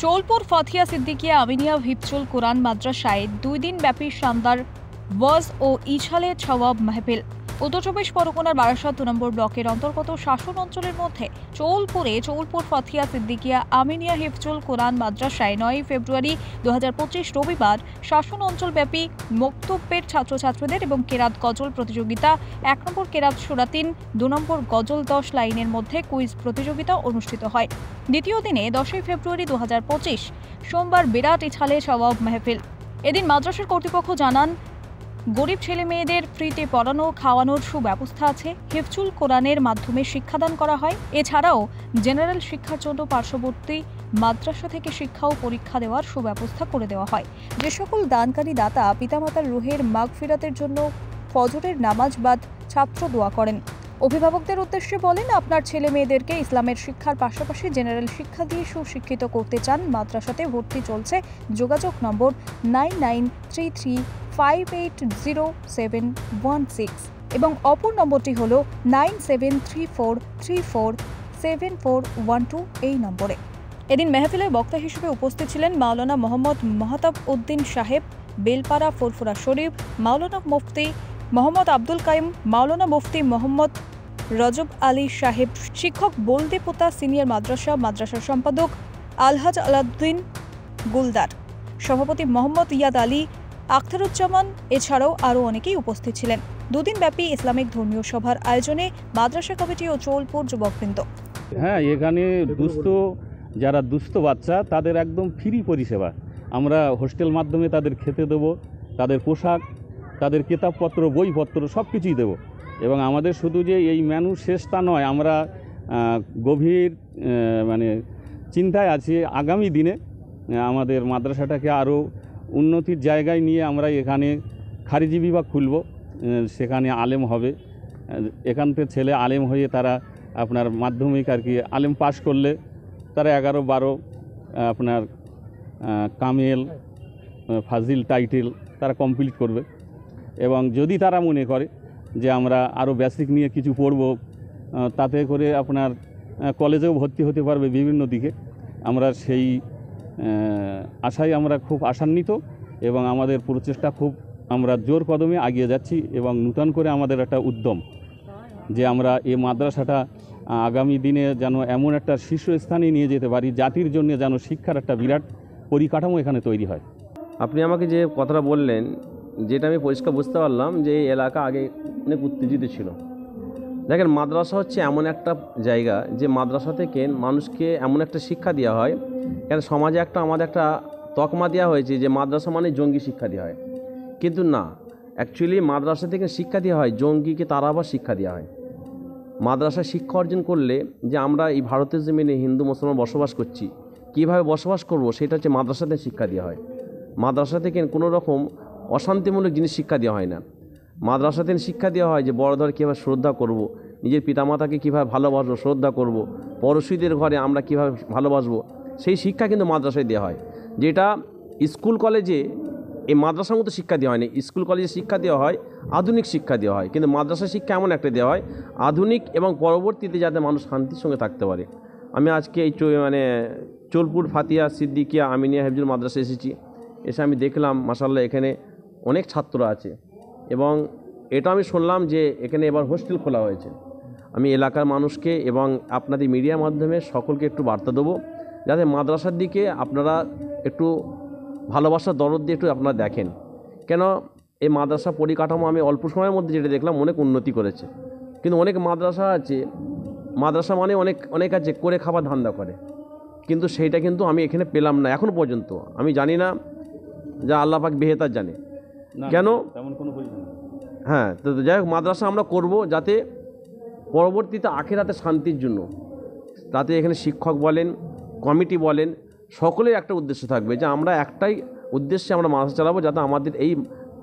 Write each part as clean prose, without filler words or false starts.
চোলপুর ফাতিয়া সিদ্দিকিয়া আমিনিয়া হিফজুল কোরআন মাদ্রাসায় 2 দিন ব্যাপী শানদার ওয়াজ ও ইশালে সওয়াব মাহফিল। উত্তর চব্বিশ পরগনার বারাসাত 2 নম্বর ব্লকের অন্তর্গত শাসন অঞ্চলের মধ্যে চোলপুর ফাতিয়া সিদ্দিকিয়া আমিনিয়া হিফজুল কোরআন মাদ্রাসায় 9 ফেব্রুয়ারি 2025 রবিবার শাসন অঞ্চলব্যাপী মক্তব্যের ছাত্রছাত্রীদের এবং কেরাত গজল প্রতিযোগিতা, 1 নম্বর কেরাত সূরা 3, 2 নম্বর গজল 10 লাইনের মধ্যে কুইজ প্রতিযোগিতা অনুষ্ঠিত হয়। দ্বিতীয় দিনে 10 ফেব্রুয়ারি 2025 সোমবার বিরাট ইছালে সওয়াব মাহফিল। এদিন মাদ্রাসার কর্তৃপক্ষ জানান, গরিব ছেলে মেয়েদের ফ্রিতে পড়ানো খাওয়ানোর সুব্যবস্থা আছে। হিফজুল কোরআনের মাধ্যমে শিক্ষাদান করা হয়। এছাড়াও জেনারেল শিক্ষার জন্য পার্শ্ববর্তী মাদ্রাসা থেকে শিক্ষা ও পরীক্ষা দেওয়ার সুব্যবস্থা করে দেওয়া হয়। যে সকল দানকারী দাতা পিতামাতার রুহের মাগফিরাতের জন্য ফজরের নামাজ বাদ ছাত্র দোয়া করেন। অভিভাবকদের উদ্দেশ্যে বলেন, আপনার ছেলে মেয়েদেরকে ইসলামের শিক্ষার পাশাপাশি জেনারেল শিক্ষা দিয়ে সুশিক্ষিত করতে চান, মাদ্রাসাতে ভর্তি চলছে। যোগাযোগ নম্বর 9933580716 এবং অপর নম্বরটি হল 9734347412 এই নম্বরে। এদিন মেহফিলে বক্তা হিসেবে উপস্থিত ছিলেন মাওলানা মোহাম্মদ মহতাব উদ্দিন সাহেব, বেলপাড়া ফুরফুরা শরীফ, মাওলানা মুফতি মোহাম্মদ আব্দুল কাইম, মাওলানা মুফতি মোহাম্মদ রজব আলী সাহেব, শিক্ষক বলদেপোতা সিনিয়র মাদ্রাসার সম্পাদক আলহাজ আলাউদ্দিন গুলদার, সভাপতি মোহাম্মদ ইয়াদ আলী, আখতারুজ্জামান, এছাড়াও আরও অনেকেই উপস্থিত ছিলেন। 2 দিন ব্যাপী ইসলামিক ধর্মীয় সভার আয়োজনে মাদ্রাসা কমিটি ও চোলপুর যুবকবৃন্দ। হ্যাঁ, এখানে যারা দুস্থ বাচ্চা তাদের একদম ফ্রি পরিষেবা। আমরা হোস্টেল মাধ্যমে তাদের খেতে দেবো, তাদের পোশাক, তাদের কিতাবপত্র, বইপত্র সব কিছুই দেবো। এবং আমাদের শুধু যে এই মেনু শেষ তা নয়, আমরা গভীর চিন্তায় আছি আগামী দিনে আমাদের মাদ্রাসাটাকে আরও উন্নতির জায়গায় নিয়ে আমরা এখানে খারিজি বিভাগ খুলব। সেখানে আলেম হবে, এখান থেকে ছেলে আলেম হয়ে তারা আপনার মাধ্যমিক আলেম পাশ করলে তারা 11-12 আপনার কামেল ফাজিল টাইটেল তারা কমপ্লিট করবে। এবং যদি তারা মনে করে যে আমরা আরও বেসিক নিয়ে কিছু পড়ব, তাতে করে আপনার কলেজেও ভর্তি হতে পারবে বিভিন্ন দিকে। আমরা সেই আশায় আমরা খুব আশান্বিত এবং আমাদের প্রচেষ্টা আমরা জোর কদমে এগিয়ে যাচ্ছি। এবং নূতন করে আমাদের একটা উদ্যম যে আমরা এই মাদ্রাসাটা আগামী দিনে যেন এমন একটা শীর্ষস্থানে নিয়ে যেতে পারি, জাতির জন্য যেন শিক্ষার একটা বিরাট পরিকাঠামো এখানে তৈরি হয়। আপনি আমাকে যে কথাটা বললেন, যেটা আমি পরিষ্কার বুঝতে পারলাম যে এই এলাকা আগে অনেক উত্তেজিত ছিল। দেখেন, মাদ্রাসা হচ্ছে এমন একটা জায়গা যে মাদ্রাসা থেকে মানুষকে এমন একটা শিক্ষা দেওয়া হয়। কেন সমাজে আমাদের একটা তকমা দেওয়া হয়েছে যে মাদ্রাসা মানে জঙ্গি শিক্ষা দেওয়া হয়, কিন্তু না, অ্যাকচুয়ালি মাদ্রাসা থেকে শিক্ষা দেওয়া হয় জঙ্গিকে তারা আবার শিক্ষা দেওয়া হয়। মাদ্রাসায় শিক্ষা অর্জন করলে যে আমরা এই ভারতের জমিনে হিন্দু মুসলমান বসবাস করছি, কীভাবে বসবাস করব সেটা হচ্ছে মাদ্রাসাতে শিক্ষা দেওয়া হয়। মাদ্রাসা থেকে কোনো রকম অশান্তিমূলক জিনিস শিক্ষা দেওয়া হয় না। মাদ্রাসাতে শিক্ষা দেওয়া হয় যে বড়দের কীভাবে শ্রদ্ধা করব, নিজের পিতামাতাকে কীভাবে ভালোবাসবো, শ্রদ্ধা করব, পড়শিদের ঘরে আমরা কীভাবে ভালোবাসবো, সেই শিক্ষা কিন্তু মাদ্রাসায় দেওয়া হয়। যেটা স্কুল কলেজে এই মাদ্রাসার মতো শিক্ষা দেওয়া হয় না। স্কুল কলেজে শিক্ষা দেওয়া হয় আধুনিক শিক্ষা দেওয়া হয়, কিন্তু মাদ্রাসা শিক্ষা এমন একটা দেওয়া হয় আধুনিক এবং পরবর্তীতে যাতে মানুষ শান্তির সঙ্গে থাকতে পারে। আমি আজকে এই চোলপুর ফাতিয়া সিদ্দিকিয়া আমিনিয়া হিফজুল মাদ্রাসা এসেছি। এসে আমি দেখলাম মাশাআল্লাহ এখানে অনেক ছাত্র আছে এবং এটা আমি শুনলাম যে এখানে এবার হোস্টেল খোলা হয়েছে। আমি এলাকার মানুষকে এবং আপনাদের মিডিয়ার মাধ্যমে সকলকে একটু বার্তা দেবো যাতে মাদ্রাসার দিকে আপনারা একটু ভালোবাসার দরদ দিয়ে একটু আপনারা দেখেন। কেন এই মাদ্রাসা পরিকাঠামো আমি অল্প সময়ের মধ্যে যেটা দেখলাম অনেক উন্নতি করেছে, কিন্তু অনেক মাদ্রাসা মানে অনেক আছে করে খাবার ধান্দা করে, কিন্তু সেইটা কিন্তু আমি এখানে পেলাম না এখনও পর্যন্ত। আমি জানি না, যা আল্লাহ পাক বেহেতার জানে কেন তেমন কোনো পরিচয়। হ্যাঁ, তো যাই হোক, মাদ্রাসা আমরা করব যাতে পরবর্তীতে আখিরাতে শান্তির জন্য, তাতে এখানে শিক্ষক বলেন, কমিটি বলেন, সকলের একটা উদ্দেশ্য থাকবে যে আমরা একটাই উদ্দেশ্যে আমরা মাদ্রাসা চালাবো, যাতে আমাদের এই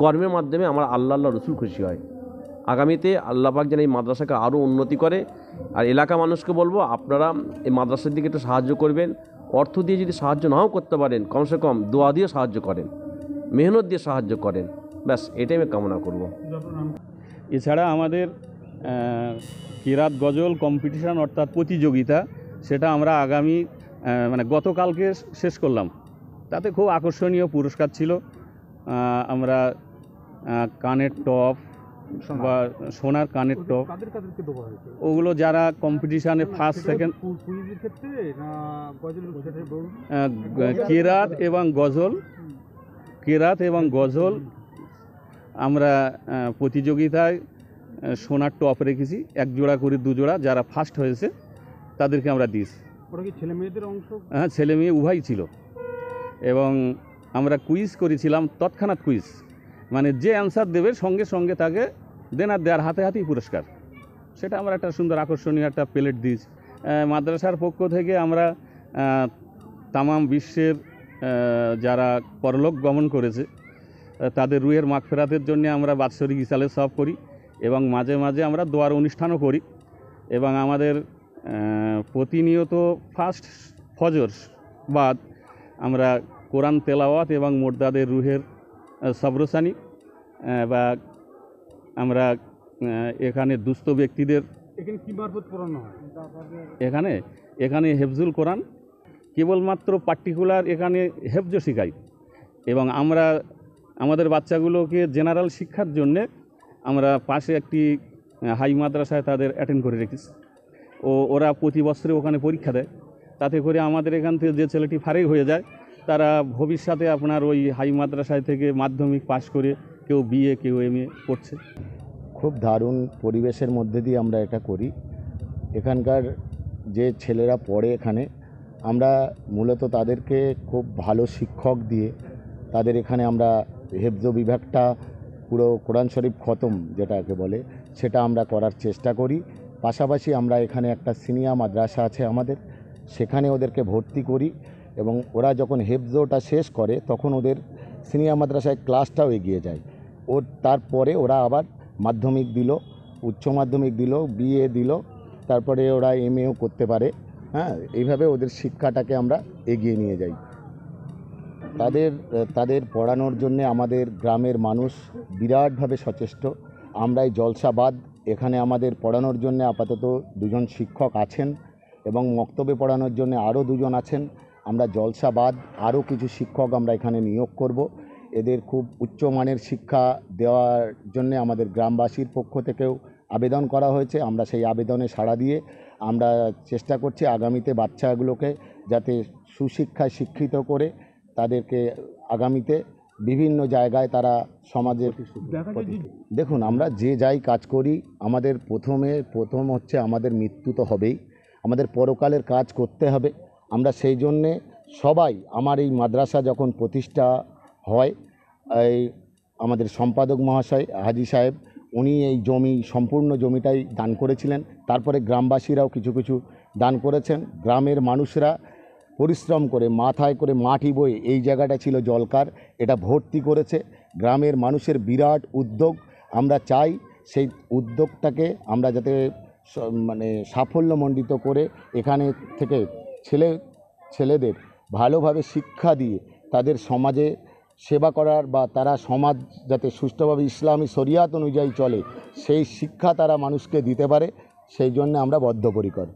কর্মের মাধ্যমে আমরা আল্লাহ রসুল খুশি হয়। আগামীতে আল্লাহ পাক যেন এই মাদ্রাসাকে আরও উন্নতি করে। আর এলাকা মানুষকে বলবো, আপনারা এই মাদ্রাসার দিকে একটু সাহায্য করবেন। অর্থ দিয়ে যদি সাহায্য নাও করতে পারেন, কমসে কম দোয়া দিয়ে সাহায্য করেন, মেহনত দিয়ে সাহায্য করেন, ব্যাস এটাই আমি কামনা করব। এছাড়া আমাদের কিরাত গজল কম্পিটিশান অর্থাৎ প্রতিযোগিতা, সেটা আমরা আগামী মানে গতকালকে শেষ করলাম। তাতে খুব আকর্ষণীয় পুরস্কার ছিল। আমরা কানের টপ বা সোনার কানের টপ, কাদেরকে দেওয়া হয়েছে? ওগুলো যারা কম্পিটিশানে ফার্স্ট সেকেন্ড, কুইজের ক্ষেত্রে না গজলের ক্ষেত্রে বলুন? কেরাত এবং গজল আমরা প্রতিযোগিতায় সোনার টপ রেখেছি, 1 জোড়া করে 2 জোড়া। যারা ফার্স্ট হয়েছে তাদেরকে আমরা দিয়েছি। ওটা কি ছেলে মেয়েদের অংশ? হ্যাঁ, ছেলে মেয়ে উভয়ই ছিল। এবং আমরা কুইজ করেছিলাম, তৎক্ষণাৎ কুইজ, মানে যে অ্যান্সার দেবে সঙ্গে সঙ্গে তাকে দেওয়ার হাতে হাতেই পুরস্কার। সেটা আমরা একটা সুন্দর আকর্ষণীয় একটা প্লেট দিয়েছি। মাদ্রাসার পক্ষ থেকে আমরা তামাম বিশ্বের যারা পরলোক গমন করেছে তাদের রুহের মাগফিরাতের জন্য আমরা বাৎসরিক ইসালে সওয়াব করি এবং মাঝে মাঝে আমরা দোয়ার অনুষ্ঠানও করি। এবং আমাদের প্রতিনিয়ত ফার্স্ট ফজর বাদ আমরা কোরআন তেলাওয়াত এবং মোর্দাদের রুহের সবরসানি বা আমরা এখানে দুস্থ ব্যক্তিদের এখানে কি মারফত পড়ানো হয়? এখানে হেফজুল কোরআন, কেবলমাত্র পার্টিকুলার এখানে হেফজ শেখাই। এবং আমরা আমাদের বাচ্চাগুলোকে জেনারেল শিক্ষার জন্যে আমরা পাশে একটি হাই মাদ্রাসায় তাদের অ্যাটেন্ড করে রেখেছি। ওরা প্রতি বছরে ওখানে পরীক্ষা দেয়। তাতে করে আমাদের এখান থেকে যে ছেলেটি ফারিগ হয়ে যায় তারা ভবিষ্যতে আপনার ওই হাই মাদ্রাসায় থেকে মাধ্যমিক পাশ করে কেউ বিএ কেউ এমএ করছে। খুব দারুণ পরিবেশের মধ্যে দিয়ে আমরা এটা করি। এখানকার যে ছেলেরা পড়ে এখানে, আমরা মূলত তাদেরকে খুব ভালো শিক্ষক দিয়ে তাদের এখানে আমরা হেফজ বিভাগটা পুরো কোরআন শরীফ খতম যেটাকে বলে সেটা আমরা করার চেষ্টা করি। পাশাপাশি আমরা এখানে একটা সিনিয়র মাদ্রাসা আছে আমাদের, সেখানে ওদেরকে ভর্তি করি এবং ওরা যখন হেফজটা শেষ করে তখন ওদের সিনিয়র মাদ্রাসায় ক্লাসটাও এগিয়ে যায়। তারপরে ওরা আবার মাধ্যমিক দিল, উচ্চ মাধ্যমিক দিল, বিএ দিল, তারপরে ওরা এমএও করতে পারে। হ্যাঁ, এইভাবে ওদের শিক্ষাটাকে আমরা এগিয়ে নিয়ে যাই। তাদের পড়ানোর জন্য আমাদের গ্রামের মানুষ বিরাটভাবে সচেষ্ট। আমরা এই জলসাবাদ এখানে আমাদের পড়ানোর জন্য আপাতত 2 জন শিক্ষক আছেন এবং মক্তবে পড়ানোর জন্য আরও 2 জন আছেন। আমরা জলসাবাদ আরও কিছু শিক্ষক আমরা এখানে নিয়োগ করব। এদের খুব উচ্চমানের শিক্ষা দেওয়ার জন্য আমাদের গ্রামবাসীর পক্ষ থেকেও আবেদন করা হয়েছে। আমরা সেই আবেদনে সাড়া দিয়ে আমরা চেষ্টা করছি আগামীতে বাচ্চাগুলোকে যাতে সুশিক্ষায় শিক্ষিত করে তাদেরকে আগামীতে বিভিন্ন জায়গায় তারা সমাজের দেখুন, আমরা যে যাই কাজ করি আমাদের প্রথম হচ্ছে আমাদের মৃত্যু তো হবেই, আমাদের পরকালের কাজ করতে হবে। আমরা সেই জন্যে সবাই, আমার এই মাদ্রাসা যখন প্রতিষ্ঠা হয়, এই আমাদের সম্পাদক মহাশয় হাজি সাহেব উনি এই সম্পূর্ণ জমিটাই দান করেছিলেন। তারপরে গ্রামবাসীরাও কিছু কিছু দান করেছেন। গ্রামের মানুষরা পরিশ্রম করে মাথায় করে মাটি বয়ে এই জায়গাটা ছিল জলকার, এটা ভর্তি করেছে। গ্রামের মানুষের বিরাট উদ্যোগ। আমরা চাই সেই উদ্যোগটাকে আমরা যাতে সাফল্যমণ্ডিত করে এখানে থেকে ছেলেদের ভালোভাবে শিক্ষা দিয়ে তাদের সমাজে সেবা করার বা তারা সমাজ যাতে সুষ্ঠুভাবে ইসলামী শরিয়াত অনুযায়ী চলে সেই শিক্ষা তারা মানুষকে দিতে পারে, সেই জন্য আমরা বদ্ধপরিকর।